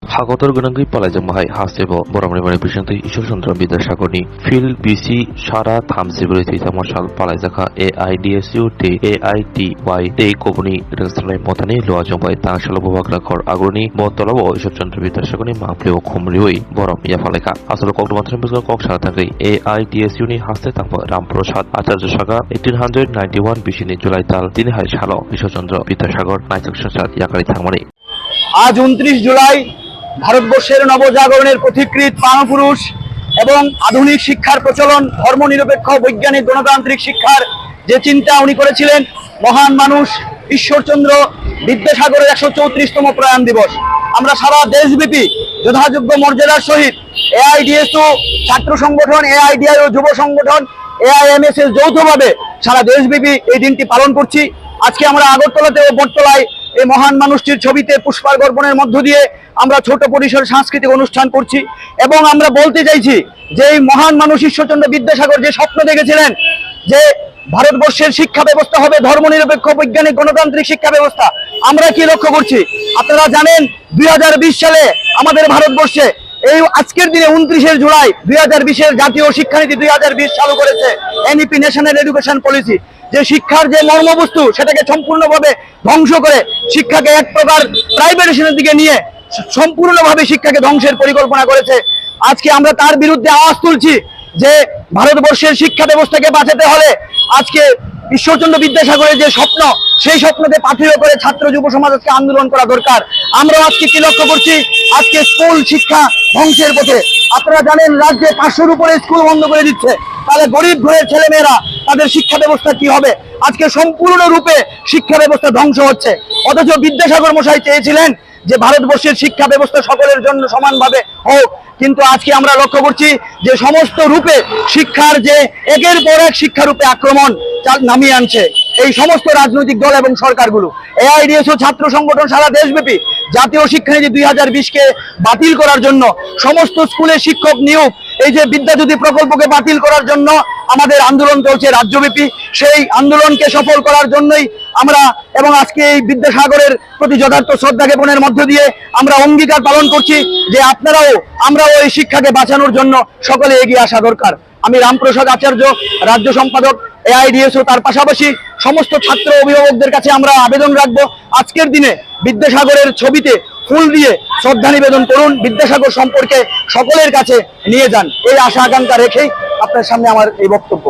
Hagotor Gunangi Palajamahai Hasebo, Boramari Bishanti, Ishundra Bidashagoni, Phil BC, Shara Thamsibri, Marshal Palazaka, AIDSU, AITY, Day Kobuni, Restaurant Motani, Loajambai, Tanshalabakor, Agoni, Motolavo, Ishundra Bidashagoni, Mapleo Kumriui, Borom Yafaleka, Asolo Kokmatrambuka Kokshatari, AIDSU Hastetang, Ramproshat, Achajasaga, 1891 Bishini July Tal, Dinihai Shalo, Ishundra Bidashagor, Naitakshat, Yakari Tamari. আজ 29 জুলাই ভারতবর্ষের নবজাগরণের পথিকৃৎ প্রাণপুরুষ এবং আধুনিক শিক্ষার প্রচলন ধর্মনিরপেক্ষ বৈজ্ঞানিক গণতান্ত্রিক শিক্ষার যে চিন্তা উনি করেছিলেন মহান মানুষ ঈশ্বরচন্দ্র বিদ্যাসাগরের 134তম প্রয়াণ দিবস। আমরা সারা দেশব্যাপী যথাযোগ্য মর্যাদার সহিত এআইডিএসও ছাত্র সংগঠন, এআইডিআইও যুব সংগঠন, এআইএমএসএস যৌথভাবে সারা দেশব্যাপী এই দিনটি পালন করছি। আজকে আমরা আগরতলাতে ও বটতলায় এই মহান মানুষটির ছবিতে পুষ্পার্ঘ অর্পণের মধ্য দিয়ে আমরা ছোট পরিসর সাংস্কৃতিক অনুষ্ঠান করছি এবং আমরা বলতে চাইছি যে এই মহান মানুষ ঈশ্বরচন্দ্র বিদ্যাসাগর যে স্বপ্ন দেখেছিলেন যে ভারতবর্ষের শিক্ষা ব্যবস্থা হবে ধর্মনিরপেক্ষ বৈজ্ঞানিক গণতান্ত্রিক শিক্ষা ব্যবস্থা, আমরা কি লক্ষ্য করছি? আপনারা জানেন 2020 সালে আমাদের ভারতবর্ষে এই আজকের দিনে 29শে জুলাই 2020-এর জাতীয় শিক্ষানীতি 2020 চালু করেছে এনইপি, ন্যাশনাল এডুকেশন পলিসি। যে শিক্ষার যে মর্মবস্তু সেটাকে সম্পূর্ণভাবে ধ্বংস করে শিক্ষাকে এক প্রকার প্রাইভেটাইজেশনের দিকে নিয়ে সম্পূর্ণভাবে শিক্ষাকে ধ্বংসের পরিকল্পনা করেছে। আজকে আমরা তার বিরুদ্ধে আওয়াজ তুলছি যে ভারতবর্ষের শিক্ষা ব্যবস্থাকে বাঁচাতে হলে আজকে ঈশ্বরচন্দ্র বিদ্যাসাগরের যে স্বপ্ন সেই স্বপ্নকে পাথেয় করে ছাত্র যুব সমাজ আজকে আন্দোলন করা দরকার। আমরা আজকে কি লক্ষ্য করছি? আজকে স্কুল শিক্ষা ধ্বংসের পথে। আপনারা জানেন রাজ্যে 500-র উপরে স্কুল বন্ধ করে দিচ্ছে, তাহলে গরিব ঘরের ছেলেমেয়েরা তাদের শিক্ষা ব্যবস্থা কি হবে? আজকে সম্পূর্ণরূপে শিক্ষা ব্যবস্থা ধ্বংস হচ্ছে। অথচ বিদ্যাসাগর মশাই চেয়েছিলেন যে ভারতবর্ষের শিক্ষা ব্যবস্থা সকলের জন্য সমানভাবে হোক, কিন্তু আজকে আমরা লক্ষ্য করছি যে সমস্ত রূপে শিক্ষার যে একের পর এক শিক্ষারূপে আক্রমণ নামিয়ে আনছে এই সমস্ত রাজনৈতিক দল এবং সরকারগুলো। এআইডিএসও ছাত্র সংগঠন সারা দেশব্যাপী জাতীয় শিক্ষানীতি 2020-কে বাতিল করার জন্য সমস্ত স্কুলে শিক্ষক নিয়োগ, এই যে বিদ্যাজ্যোতি প্রকল্পকে বাতিল করার জন্য আমাদের আন্দোলন চলছে রাজ্যব্যাপী। সেই আন্দোলনকে সফল করার জন্যই আমরা এবং আজকে এই বিদ্যাসাগরের প্রতি যথার্থ শ্রদ্ধা জ্ঞাপনের মধ্য দিয়ে আমরা অঙ্গীকার পালন করছি যে আমরাও এই শিক্ষাকে বাঁচানোর জন্য সকলে এগিয়ে আসা দরকার। আমি রামপ্রসাদ আচার্য, রাজ্য সম্পাদক এআইডিএসও, তার পাশাপাশি সমস্ত ছাত্র অভিভাবকদের কাছে আমরা আবেদন রাখবো আজকের দিনে বিদ্যাসাগরের ছবিতে ফুল দিয়ে শ্রদ্ধা নিবেদন করুন, বিদ্যাসাগর সম্পর্কে সকলের কাছে নিয়ে যান। এই আশা আকাঙ্ক্ষা রেখেই আপনার সামনে আমার এই বক্তব্য।